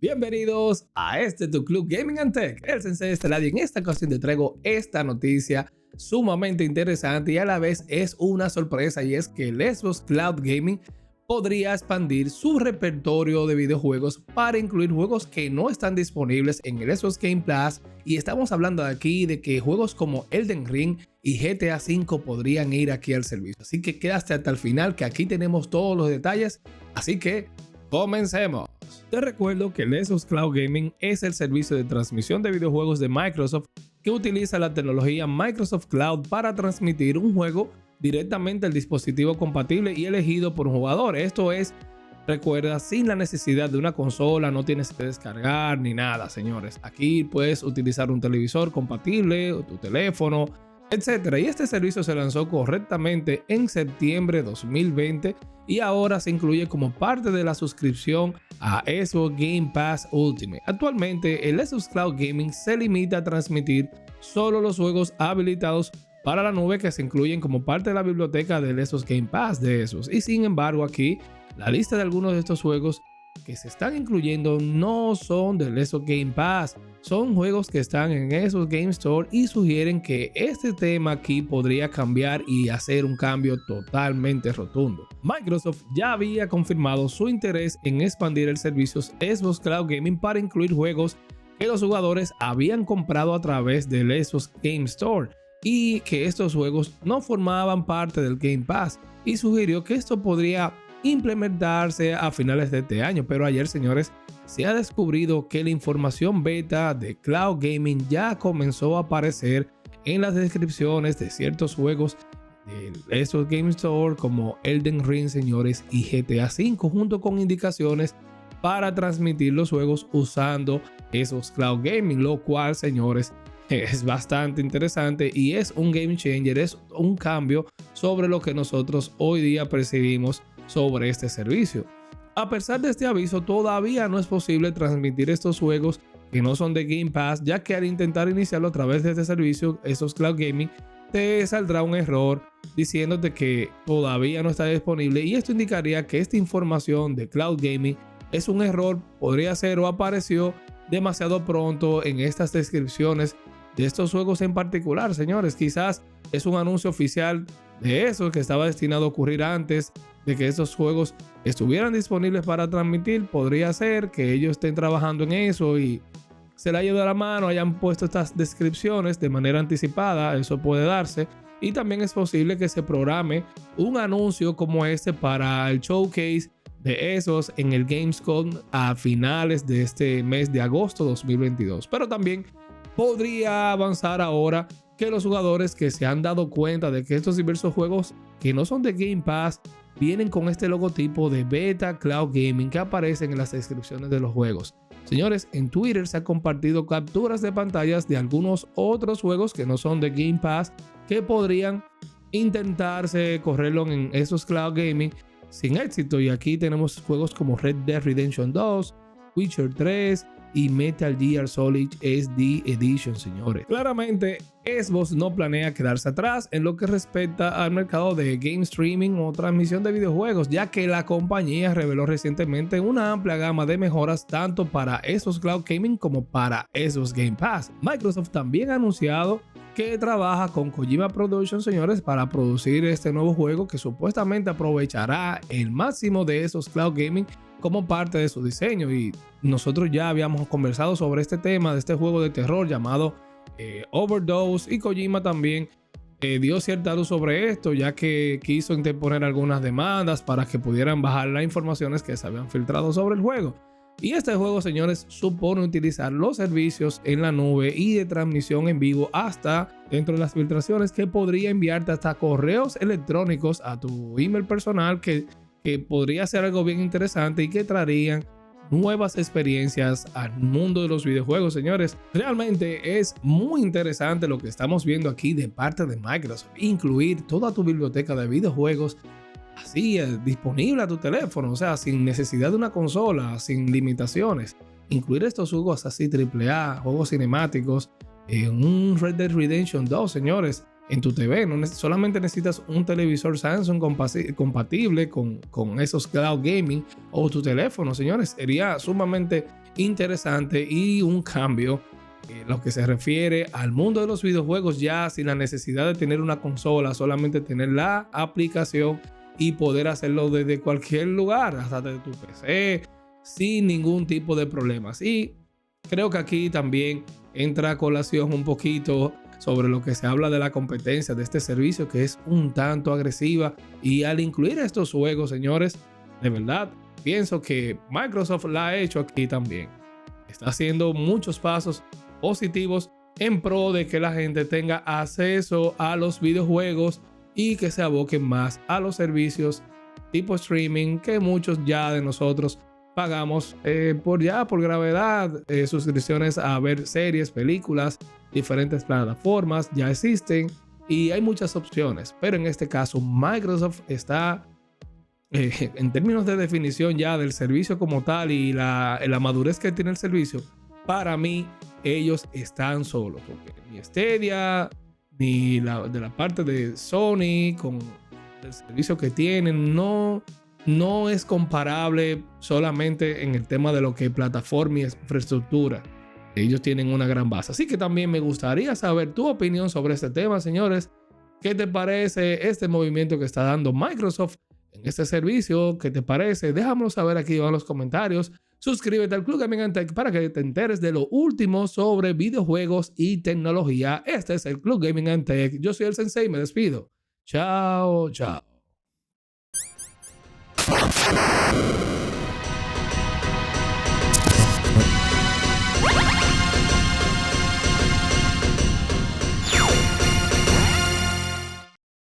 Bienvenidos a tu Club Gaming and Tech, el Sensei Estelar, y en esta ocasión te traigo esta noticia sumamente interesante y a la vez es una sorpresa, y es que el Xbox Cloud Gaming podría expandir su repertorio de videojuegos para incluir juegos que no están disponibles en el Xbox Game Pass, y estamos hablando aquí de que juegos como Elden Ring y GTA V podrían ir aquí al servicio. Así que quédate hasta el final, que aquí tenemos todos los detalles, así que comencemos. Te recuerdo que el Xbox Cloud Gaming es el servicio de transmisión de videojuegos de Microsoft que utiliza la tecnología Microsoft Cloud para transmitir un juego directamente al dispositivo compatible y elegido por un jugador. Esto es, recuerda, sin la necesidad de una consola, no tienes que descargar ni nada, señores. Aquí puedes utilizar un televisor compatible, o tu teléfono, etcétera. Y este servicio se lanzó correctamente en septiembre de 2020 y ahora se incluye como parte de la suscripción a Xbox Game Pass Ultimate. Actualmente el Xbox Cloud Gaming se limita a transmitir solo los juegos habilitados para la nube que se incluyen como parte de la biblioteca del Xbox Game Pass de Xbox. Y sin embargo, aquí la lista de algunos de estos juegos que se están incluyendo no son del Xbox Game Pass, son juegos que están en Xbox Game Store, y sugieren que este tema aquí podría cambiar y hacer un cambio totalmente rotundo. Microsoft ya había confirmado su interés en expandir el servicio Xbox Cloud Gaming para incluir juegos que los jugadores habían comprado a través del Xbox Game Store y que estos juegos no formaban parte del Game Pass, y sugirió que esto podría implementarse a finales de este año. Pero ayer, señores, se ha descubierto que la información beta de Cloud Gaming ya comenzó a aparecer en las descripciones de ciertos juegos del Xbox Game Store como Elden Ring, señores, y GTA V, junto con indicaciones para transmitir los juegos usando Xbox Cloud Gaming, lo cual, señores, es bastante interesante y es un game changer, es un cambio sobre lo que nosotros hoy día percibimos sobre este servicio. A pesar de este aviso, todavía no es posible transmitir estos juegos que no son de Game Pass, ya que al intentar iniciarlo a través de este servicio, Xbox Cloud Gaming, te saldrá un error diciéndote que todavía no está disponible, y esto indicaría que esta información de Cloud Gaming es un error, podría ser, o apareció demasiado pronto en estas descripciones de estos juegos en particular. Señores, quizás es un anuncio oficial de eso que estaba destinado a ocurrir antes de que estos juegos estuvieran disponibles para transmitir. Podría ser que ellos estén trabajando en eso y se le haya dado la mano, hayan puesto estas descripciones de manera anticipada. Eso puede darse, y también es posible que se programe un anuncio como este para el showcase de esos en el Gamescom a finales de este mes de agosto 2022. Pero también podría avanzar ahora que los jugadores que se han dado cuenta de que estos diversos juegos que no son de Game Pass vienen con este logotipo de Beta Cloud Gaming que aparecen en las descripciones de los juegos. Señores, en Twitter se han compartido capturas de pantallas de algunos otros juegos que no son de Game Pass que podrían intentarse correrlo en esos Cloud Gaming sin éxito, y aquí tenemos juegos como Red Dead Redemption 2, Witcher 3 y Metal Gear Solid SD Edition, señores. Claramente, Xbox no planea quedarse atrás en lo que respecta al mercado de game streaming o transmisión de videojuegos, ya que la compañía reveló recientemente una amplia gama de mejoras tanto para Xbox Cloud Gaming como para Xbox Game Pass. Microsoft también ha anunciado que trabaja con Kojima Productions, señores, para producir este nuevo juego que supuestamente aprovechará el máximo de esos Cloud Gaming como parte de su diseño. Y nosotros ya habíamos conversado sobre este tema de este juego de terror llamado Overdose, y Kojima también dio cierta luz sobre esto, ya que quiso interponer algunas demandas para que pudieran bajar las informaciones que se habían filtrado sobre el juego. Y este juego, señores, supone utilizar los servicios en la nube y de transmisión en vivo, hasta dentro de las filtraciones que podría enviarte hasta correos electrónicos a tu email personal, que podría ser algo bien interesante y que traerían nuevas experiencias al mundo de los videojuegos. Señores, realmente es muy interesante lo que estamos viendo aquí de parte de Microsoft, incluir toda tu biblioteca de videojuegos así disponible a tu teléfono, o sea, sin necesidad de una consola, sin limitaciones. Incluir estos juegos así AAA, juegos cinemáticos, un Red Dead Redemption 2, señores, en tu TV. No solamente necesitas un televisor Samsung compatible con esos Cloud Gaming o tu teléfono, señores. Sería sumamente interesante y un cambio en lo que se refiere al mundo de los videojuegos, ya sin la necesidad de tener una consola, solamente tener la aplicación y poder hacerlo desde cualquier lugar, hasta desde tu PC, sin ningún tipo de problemas. Y creo que aquí también entra a colación un poquito sobre lo que se habla de la competencia de este servicio, que es un tanto agresiva, y al incluir estos juegos, señores, de verdad pienso que Microsoft la ha hecho aquí también. Está haciendo muchos pasos positivos en pro de que la gente tenga acceso a los videojuegos y que se aboquen más a los servicios tipo streaming que muchos ya de nosotros pagamos por gravedad, suscripciones a ver series, películas, diferentes plataformas ya existen y hay muchas opciones, pero en este caso Microsoft está en términos de definición ya del servicio como tal y la madurez que tiene el servicio. Para mí ellos están solos, porque ni Stadia ni de la parte de Sony con el servicio que tienen no es comparable solamente en el tema de lo que es plataforma y infraestructura. Ellos tienen una gran base. Así que también me gustaría saber tu opinión sobre este tema, señores. ¿Qué te parece este movimiento que está dando Microsoft en este servicio? ¿Qué te parece? Déjamelo saber aquí en los comentarios. Suscríbete al Club Gaming and Tech para que te enteres de lo último sobre videojuegos y tecnología. Este es el Club Gaming and Tech. Yo soy el Sensei y me despido. Chao, chao.